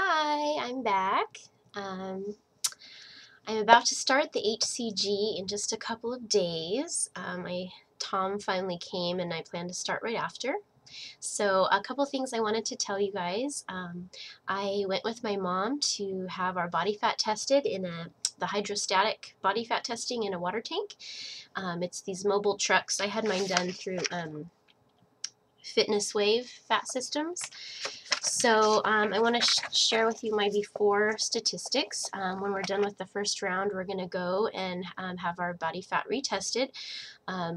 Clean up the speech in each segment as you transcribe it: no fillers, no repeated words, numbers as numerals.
Hi, I'm back. Um, I'm about to start the HCG in just a couple of days. Tom finally came and I plan to start right after. So a couple things I wanted to tell you guys. I went with my mom to have our body fat tested in the hydrostatic body fat testing in a water tank. It's these mobile trucks. I had mine done through Fitness Wave Fat Systems. So I want to share with you my before statistics. When we're done with the first round, we're going to go and have our body fat retested. I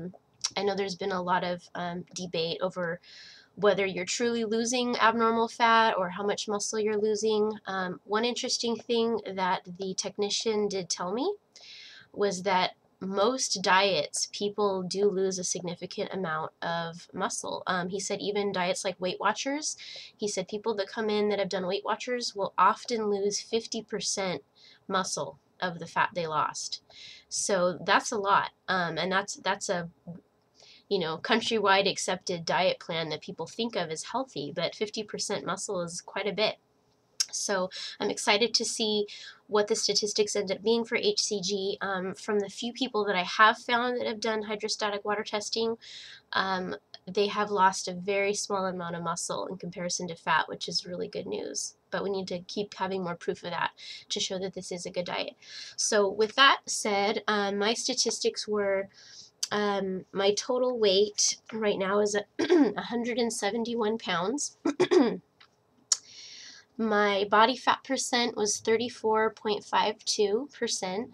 know there's been a lot of debate over whether you're truly losing abnormal fat or how much muscle you're losing. One interesting thing that the technician did tell me was that most diets, people do lose a significant amount of muscle. He said even diets like Weight Watchers, he said people that come in that have done Weight Watchers will often lose 50% muscle of the fat they lost. So that's a lot, and that's a countrywide accepted diet plan that people think of as healthy, but 50% muscle is quite a bit. So I'm excited to see what the statistics end up being for HCG. From the few people that I have found that have done hydrostatic water testing, they have lost a very small amount of muscle in comparison to fat, which is really good news. But we need to keep having more proof of that to show that this is a good diet. So with that said, my statistics were my total weight right now is 171 pounds. My body fat percent was 34.52%,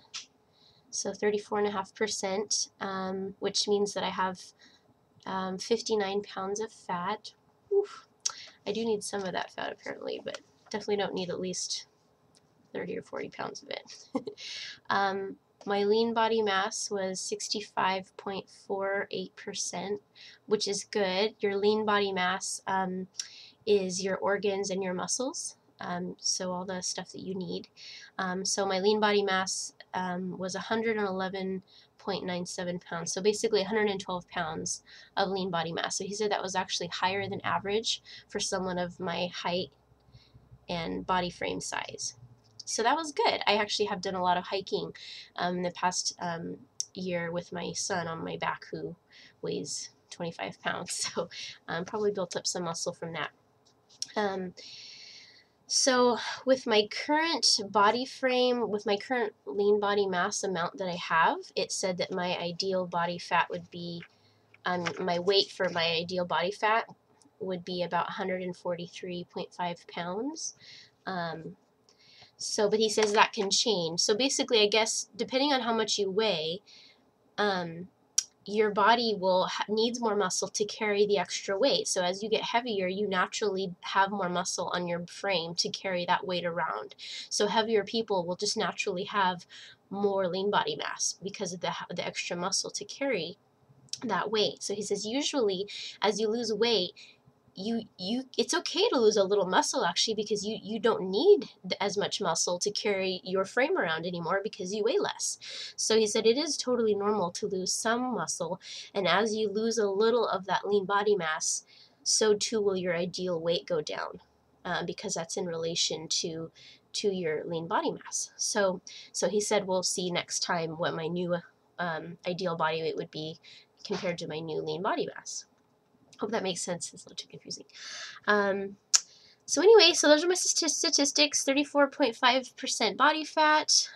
so 34.5%, which means that I have 59 pounds of fat. Oof. I do need some of that fat apparently, but definitely don't need at least 30 or 40 pounds of it. My lean body mass was 65.48%, which is good. Your lean body mass is your organs and your muscles, so all the stuff that you need. So my lean body mass was 111.97 pounds, so basically 112 pounds of lean body mass. So he said that was actually higher than average for someone of my height and body frame size. So that was good. I actually have done a lot of hiking in the past year with my son on my back who weighs 25 pounds, so probably built up some muscle from that. So with my current body frame, with my current lean body mass amount that I have, it said that my ideal body fat would be, my weight for my ideal body fat would be about 143.5 pounds. But he says that can change. So basically, I guess, depending on how much you weigh, your body needs more muscle to carry the extra weight. So as you get heavier, you naturally have more muscle on your frame to carry that weight around. So heavier people will just naturally have more lean body mass because of the extra muscle to carry that weight. So he says usually as you lose weight, it's okay to lose a little muscle actually, because you don't need as much muscle to carry your frame around anymore because you weigh less. So he said it is totally normal to lose some muscle, and as you lose a little of that lean body mass, so too will your ideal weight go down, because that's in relation to your lean body mass. So he said we'll see next time what my new ideal body weight would be compared to my new lean body mass. Hope that makes sense. It's a little too confusing. So anyway, so those are my statistics. 34.5% body fat.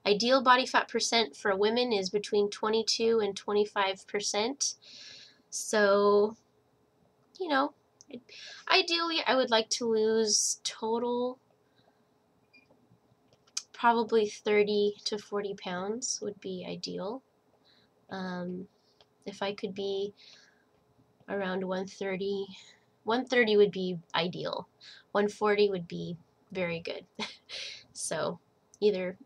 Ideal body fat percent for women is between 22 and 25%. So, ideally I would like to lose total probably 30 to 40 pounds would be ideal. If I could be around 130 would be ideal. 140 would be very good. So either,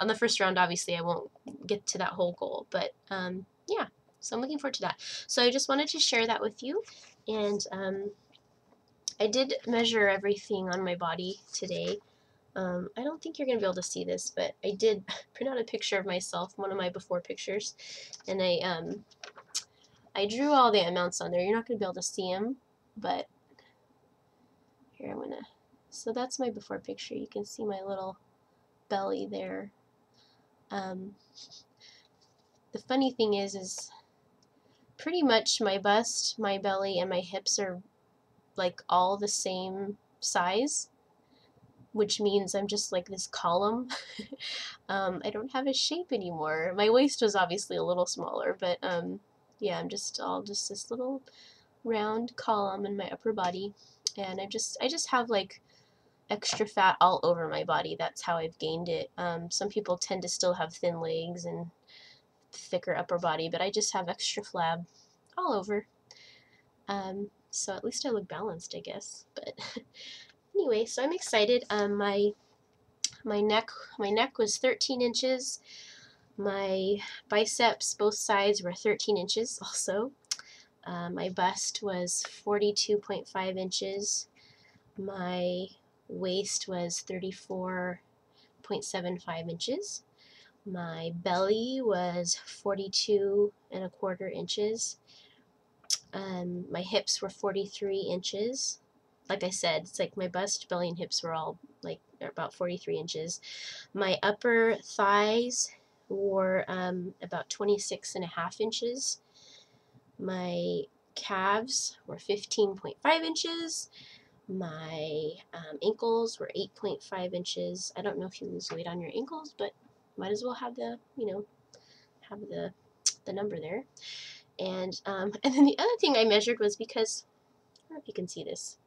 on the first round, obviously I won't get to that whole goal, but yeah, so I'm looking forward to that. So I just wanted to share that with you, and I did measure everything on my body today. I don't think you're going to be able to see this, but I did print out a picture of myself, one of my before pictures, and I drew all the amounts on there. You're not going to be able to see them, but here I'm going to So that's my before picture. You can see my little belly there. The funny thing is pretty much my bust, my belly, and my hips are like all the same size, which means I'm just like this column. I don't have a shape anymore. My waist was obviously a little smaller, but yeah, I'm just this little round column in my upper body, and I just have like extra fat all over my body. That's how I've gained it. Some people tend to still have thin legs and thicker upper body, but I just have extra flab all over. So at least I look balanced, I guess. But anyway, so I'm excited. My neck was 13 inches. My biceps, both sides, were 13 inches also. My bust was 42.5 inches. My waist was 34.75 inches. My belly was 42.25 inches. My hips were 43 inches. Like I said, it's like my bust, belly, and hips were all like about 43 inches. My upper thighs were about 26.5 inches. My calves were 15.5 inches. My ankles were 8.5 inches. I don't know if you lose weight on your ankles, but might as well have the, have the number there. And then the other thing I measured was because, I don't know if you can see this.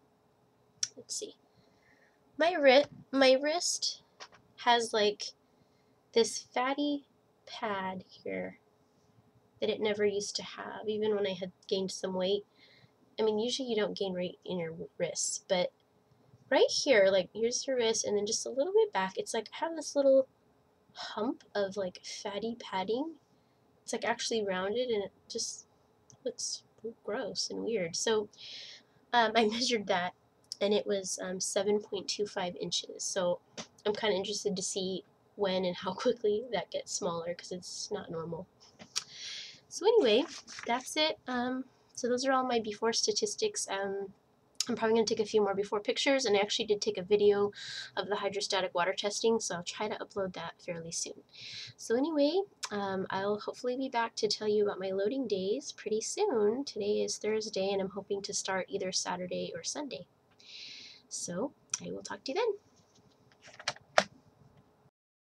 Let's see. My wrist has like this fatty pad here that it never used to have, even when I had gained some weight. I mean, usually you don't gain weight in your wrists, but right here, like here's your wrist, and then just a little bit back, it's like I have this little hump of like fatty padding. It's like actually rounded, and it just looks gross and weird. So I measured that, and it was 7.25 inches. So I'm kind of interested to see when and how quickly that gets smaller, because it's not normal. So anyway, that's it. So those are all my before statistics. I'm probably going to take a few more before pictures, and I actually did take a video of the hydrostatic water testing, so I'll try to upload that fairly soon. So anyway, I'll hopefully be back to tell you about my loading days pretty soon. Today is Thursday, and I'm hoping to start either Saturday or Sunday. So I will talk to you then.